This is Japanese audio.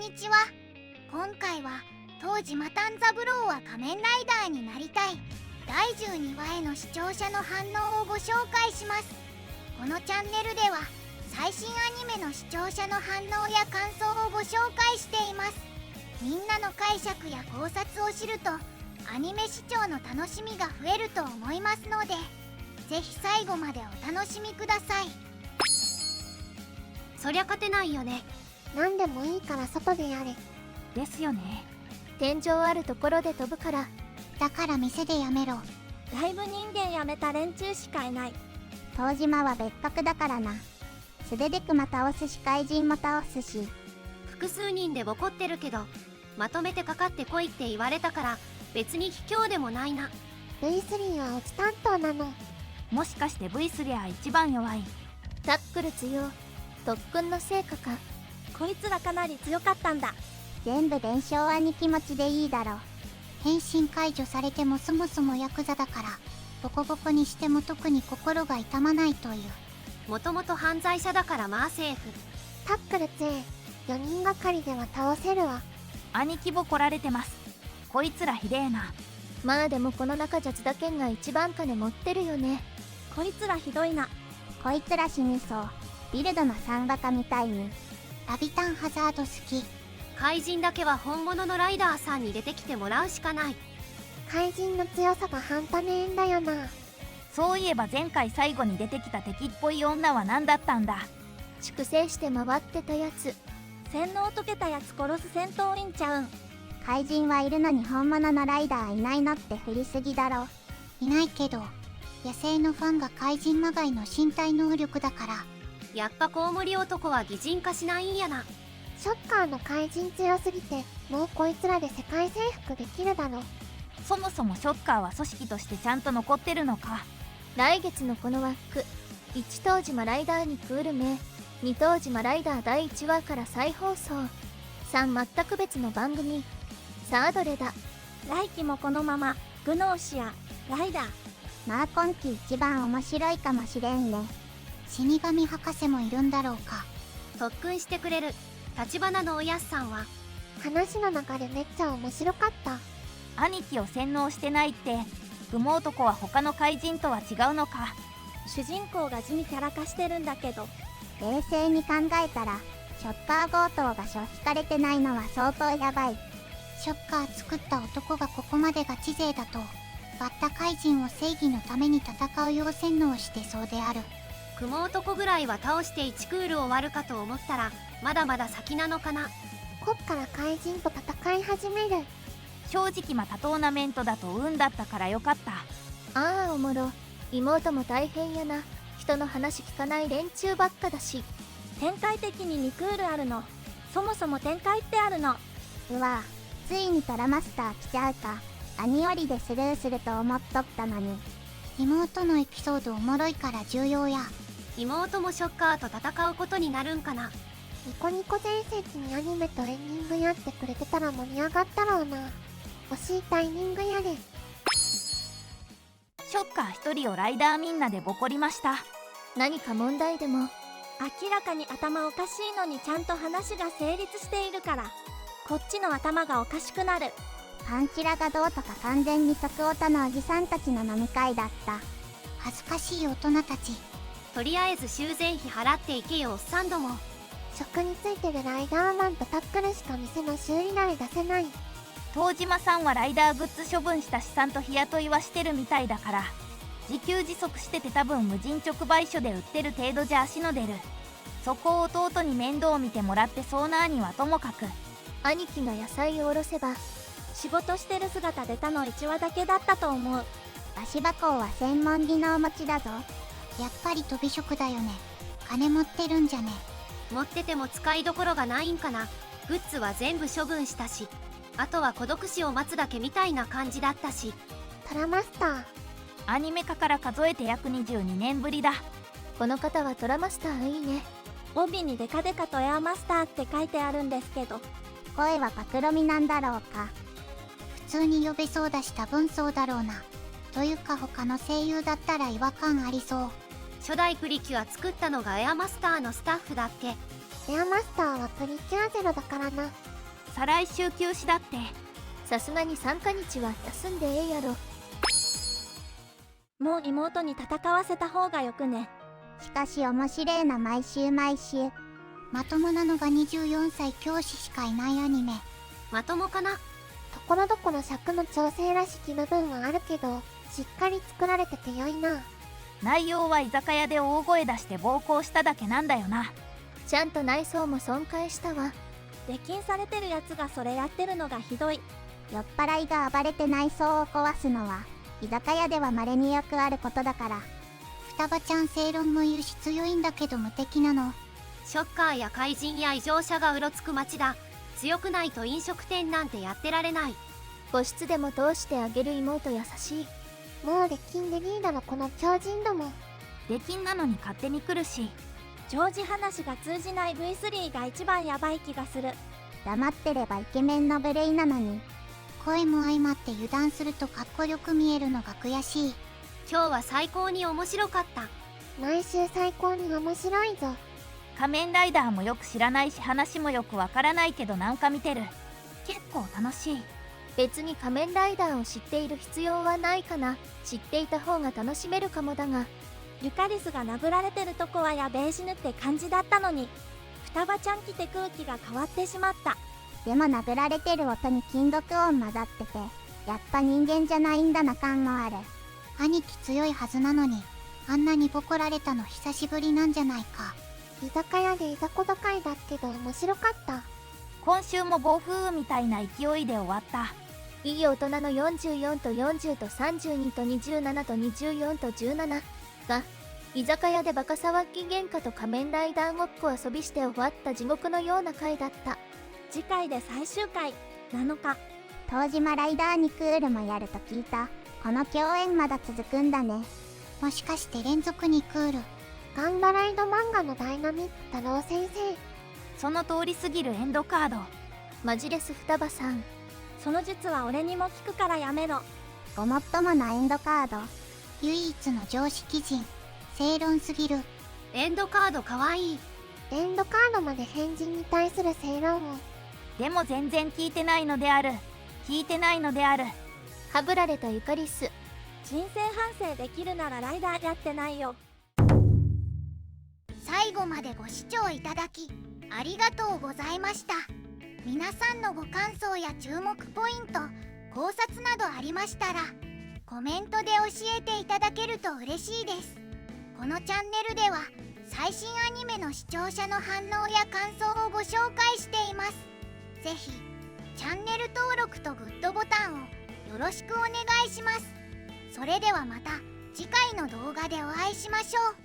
にちは。今回は当時マタンザブローは仮面ライダーになりたい第12話への視聴者の反応をご紹介します。このチャンネルでは最新アニメの視聴者の反応や感想をご紹介しています。みんなの解釈や考察を知るとアニメ視聴の楽しみが増えると思いますので、ぜひ最後までお楽しみください。そりゃ勝てないよね。何でもいいから外でやれ。ですよね。天井あるところで飛ぶから。だから店でやめろ。ライブ人間やめた連中しかいない。東島は別格だからな。素手でクマ倒すし怪人も倒すし。複数人でボコってるけど、まとめてかかってこいって言われたから別に卑怯でもないな。 V3 は落ち担当なの。もしかして V3 は一番弱い。タックル強。特訓の成果か。こいつらかなり強かったんだ。全部伝承兄気持ちでいいだろう。変身解除されてもそもそもヤクザだから、ボコボコにしても特に心が痛まないという。もともと犯罪者だからまあセーフ。タックル強え。4人がかりでは倒せるわ。兄貴ぼ来られてます。こいつらひでえな。まあでもこの中じゃ津田健が一番金持ってるよね。こいつらひどいな。こいつら死にそう。ビルドの3バカみたいに。ラビタンハザード好き。怪人だけは本物のライダーさんに出てきてもらうしかない。怪人の強さが半端ねえんだよな。そういえば前回最後に出てきた敵っぽい女は何だったんだ。粛清して回ってたやつ。洗脳解けたやつ殺す戦闘員ちゃうん。怪人はいるのに本物のライダーいないのって振りすぎだろ。いないけど野生のファンが怪人まがいの身体能力だから。やっぱコウモリ男は擬人化しないんやな。ショッカーの怪人強すぎて、もうこいつらで世界征服できるだろ。そもそもショッカーは組織としてちゃんと残ってるのか。来月のこの枠、1東島ライダーにクール名、2東島ライダー第1話から再放送、3全く別の番組。さあどれだ。来期もこのままグノーシアライダー。まあ今季一番面白いかもしれんね。死神博士もいるんだろうか。特訓してくれる橘のおやっさんは話の流れめっちゃ面白かった。兄貴を洗脳してないって、雲男は他の怪人とは違うのか。主人公が地にキャラ化してるんだけど、冷静に考えたらショッカー強盗が引かれてないのは相当やばい。ショッカー作った男がここまでガチ勢だと、バッタ怪人を正義のために戦うよう洗脳してそうである。雲男ぐらいは倒して1クール終わるかと思ったらまだまだ先なのかな。こっから怪人と戦い始める。正直またトーナメントだと運だったからよかった。ああおもろ。妹も大変やな。人の話聞かない連中ばっかだし。展開的に2クールあるの。そもそも展開ってあるの。うわ、ついにトラマスター来ちゃうか。兄よりでスルーすると思っとったのに。妹のエピソードおもろいから重要や。妹もショッカーと戦うことになるんかな。ニコニコ伝説にアニメとエンディングやってくれてたら盛り上がったろうな。欲しいタイミングやれ。ショッカー一人をライダーみんなでボコりました。何か問題でも。明らかに頭おかしいのにちゃんと話が成立しているから、こっちの頭がおかしくなる。パンチラがどうとか完全に即オタのおじさんたちの飲み会だった。恥ずかしい大人たち。とりあえず修繕費払っていけよおっさんども。職についてるライダーマンとタックルしか店の修理代出せない。東島さんはライダーグッズ処分した資産と日雇いはしてるみたいだから、自給自足してて多分無人直売所で売ってる程度じゃ足の出る。そこを弟に面倒を見てもらってそうな兄はともかく。兄貴が野菜をおろせば。仕事してる姿出たの1話だけだったと思う。足場工は専門技能持ちだぞ。やっぱり飛び職だよね。金持ってるんじゃね。持ってても使いどころがないんかな。グッズは全部処分したし、あとは孤独死を待つだけみたいな感じだったし。トラマスター。アニメ化から数えて約22年ぶりだ。この方はトラマスターいいね。帯にデカデカとエアマスターって書いてあるんですけど、声はパクロミなんだろうか。普通に呼べそうだし多分そうだろうな。というか他の声優だったら違和感ありそう。初代プリキュア作ったのがエアマスターのスタッフだって。エアマスターはプリキュアゼロだからな。再来週休止だって。さすがに3日日は休んでええやろ。もう妹に戦わせた方がよくね。しかし面白いな、毎週毎週。まともなのが24歳教師しかいないアニメ。まともかな。ところどころ尺の調整らしき部分はあるけど、しっかり作られてて良いな。内容は居酒屋で大声出して暴行しただけなんだよな。ちゃんと内装も損壊したわ。出禁されてるやつがそれやってるのがひどい。酔っ払いが暴れて内装を壊すのは居酒屋では稀によくあることだから。双葉ちゃん正論もいるし強いんだけど無敵なの。ショッカーや怪人や異常者がうろつく街だ。強くないと飲食店なんてやってられない。個室でも通してあげる妹優しい。もう出禁でリーダーのこの超人ども。出禁なのに勝手に来るし。常時話が通じない V3 が一番ヤバい気がする。黙ってればイケメンのブレイなのに。声も相まって油断するとかっこよく見えるのが悔しい。今日は最高に面白かった。毎週最高に面白いぞ。仮面ライダーもよく知らないし話もよくわからないけどなんか見てる。結構楽しい。別に仮面ライダーを知っている必要はないかな。知っていた方が楽しめるかもだが。ユカリスが殴られてるとこはやべえ死ぬって感じだったのに、双葉ちゃん来て空気が変わってしまった。でも殴られてる音に金属音混ざってて、やっぱ人間じゃないんだな感もある。兄貴強いはずなのに、あんなにボコられたの久しぶりなんじゃないか。居酒屋でいざこざ会だけど面白かった。今週も暴風雨みたいな勢いで終わった。いい大人の44と40と32と27と24と17が居酒屋でバカ騒ぎ喧嘩と仮面ライダーごっこ遊びして終わった地獄のような回だった。次回で最終回7日、東島ライダーニクールもやると聞いた。この共演まだ続くんだね。もしかして連続ニクール。ガンバライド漫画のダイナミック太郎先生。その通り過ぎるエンドカード。マジレス双葉さん。その術は俺にも効くからやめろ。ごもっともなエンドカード。唯一の常識人。正論すぎる。エンドカードかわいい。エンドカードまで変人に対する正論を。でも全然聞いてないのである。聞いてないのである。はぶられたユカリス。人生反省できるならライダーやってないよ。最後までご視聴いただきありがとうございました。皆さんのご感想や注目ポイント、考察などありましたらコメントで教えていただけると嬉しいです。このチャンネルでは最新アニメの視聴者の反応や感想をご紹介しています。ぜひチャンネル登録とグッドボタンをよろしくお願いします。それではまた次回の動画でお会いしましょう。